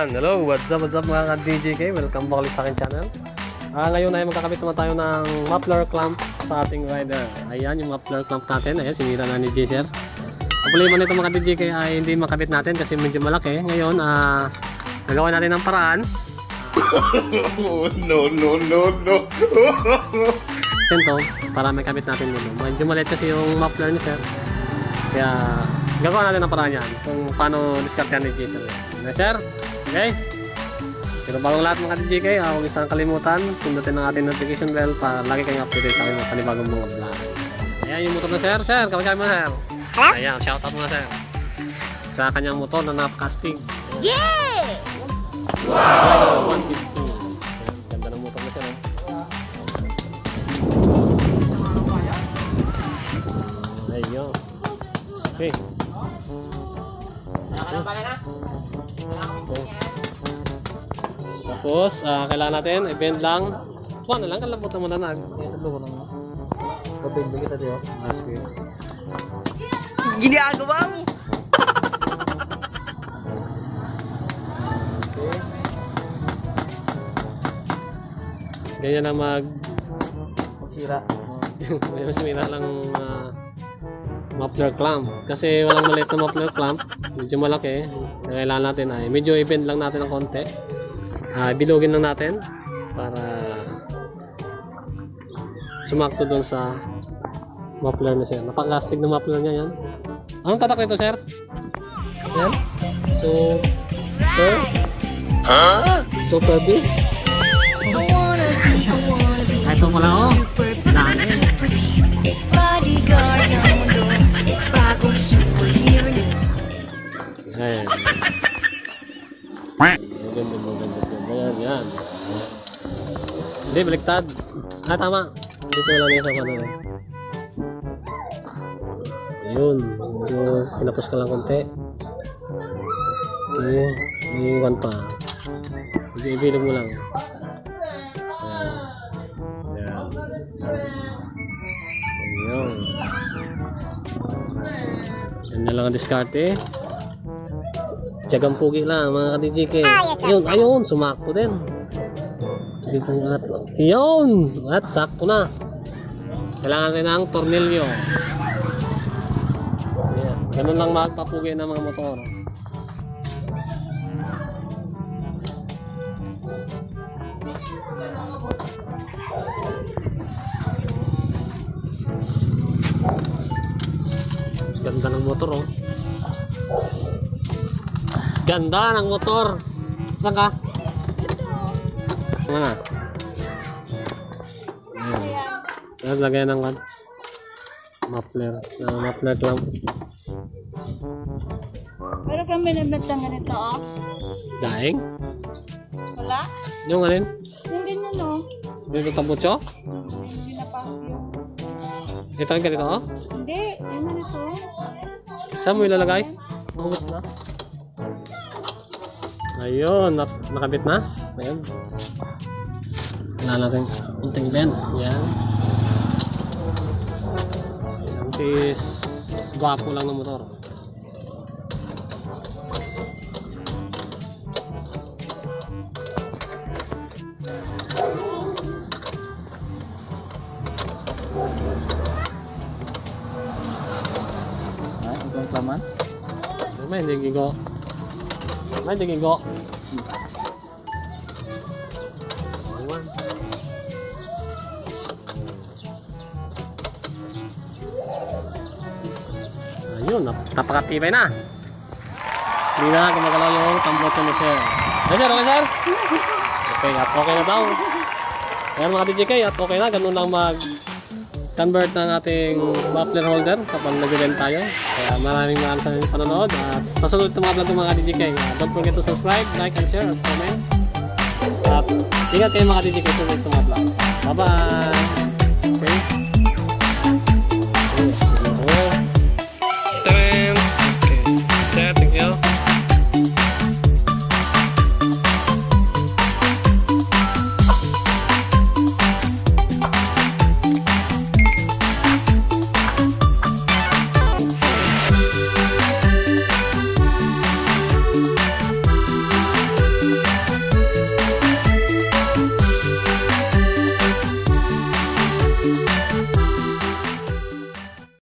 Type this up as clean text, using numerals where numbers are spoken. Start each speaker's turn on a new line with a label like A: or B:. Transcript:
A: Ayan, hello, what's up mga ka-DJK? Welcome back ulit sa aking channel. Ngayon ay magkakabit naman tayo ng muffler clamp sa ating rider. Ayan, yung muffler clamp natin. Ayan, sinira na ni J-Sir. Ang problema nito mga ka-DJK ay hindi makabit natin kasi medyo malaki. Ngayon, nagawa natin ng paraan.
B: No.
A: Ito, para may kabit natin dito. Medyo maliit kasi yung muffler ni Sir. Kaya, gagawa natin ng paraan yan kung paano diskartehan ni J-Sir. Sir, okay? Pero bagong lahat mga DJK, huwag isang kalimutan, pindutin ang ating notification bell para lagi kayong updated sa aking mga panibagong mga vlog. Ayan yung motor na Sir. Sir, kapag mo Sir. Ayan, shoutout mo na Sir. Sa kanyang motor na napakastig.
C: Yeah!
A: Wow! 150. Ganda ng motor na Sir. Ayun. Okay. Tapos, kailangan natin i-bend lang. Kuha na lang, kalabot naman na nag.
D: Pabindi kita diyo.
A: Sige.
C: Ginagawa mo!
A: Okay. Ganyan na
D: Sira.
A: May masumira lang muffler clamp. Kasi walang maliit na muffler clamp. Medyo malaki. Kailangan natin ay medyo i-bend lang natin ng konti. Bilugin lang natin para sumakto doon sa muffler na Sir. Napakastig na muffler niya yan. Anong tatak nito Sir? Yan. Super big. Ito pala oh. Ayan. Maganda. Yan. Hindi, baliktad. Tama. Dito lang yung sa pano. Ayun. Medyo pinapos ka lang konti. Okay. Iwan pa. Medyo ibilog mo lang. Ayan. Ayun. Yan na lang ang diskarte. Tiyagang pugi lang mga ka-DJK. Ayun, sumakto din. Dito at yun! At sakto na. Kailangan natin ng tornilyo. Ayan. Ganun lang magpapugi ng mga motor. Ganda ng motor oh. Ganda ng motor. Saan ka? Mana? Ayan. Lagyan ng muffler. Muffler clamp.
C: Pero kami nabenta nga nito, oh.
A: Daing?
C: Wala?
A: Yung alin?
C: Yung ganyan, oh.
A: Yung tambutso?
C: Hindi na pa yung...
A: Ito ang ganito, oh?
C: Hindi, yung ganito.
A: Saan mo ilalagay? Mahugot na. Ayun, nakabit na. Ayun. Kailangan natin unting bend. Yan. Untis gwapo lang ng motor.
D: Ang klaman.
A: May hindi gigo. May hindi gigo. Ayun, napakatibay na. Hindi na gumagalaw yung tambutso ni Sir. Okay Sir, okay Sir? Okay, at okay na daw. Ayan mga DJK, at okay na. Ganun lang mag-convert ng ating muffler holder kapag nag-event tayo. Kaya maraming sa panonood. At pasunod itong mga vlog ng mga DJK. Don't forget to subscribe, like, and share, at comment. At ingat kayo mga DJK sa itong mga vlog. Bye-bye!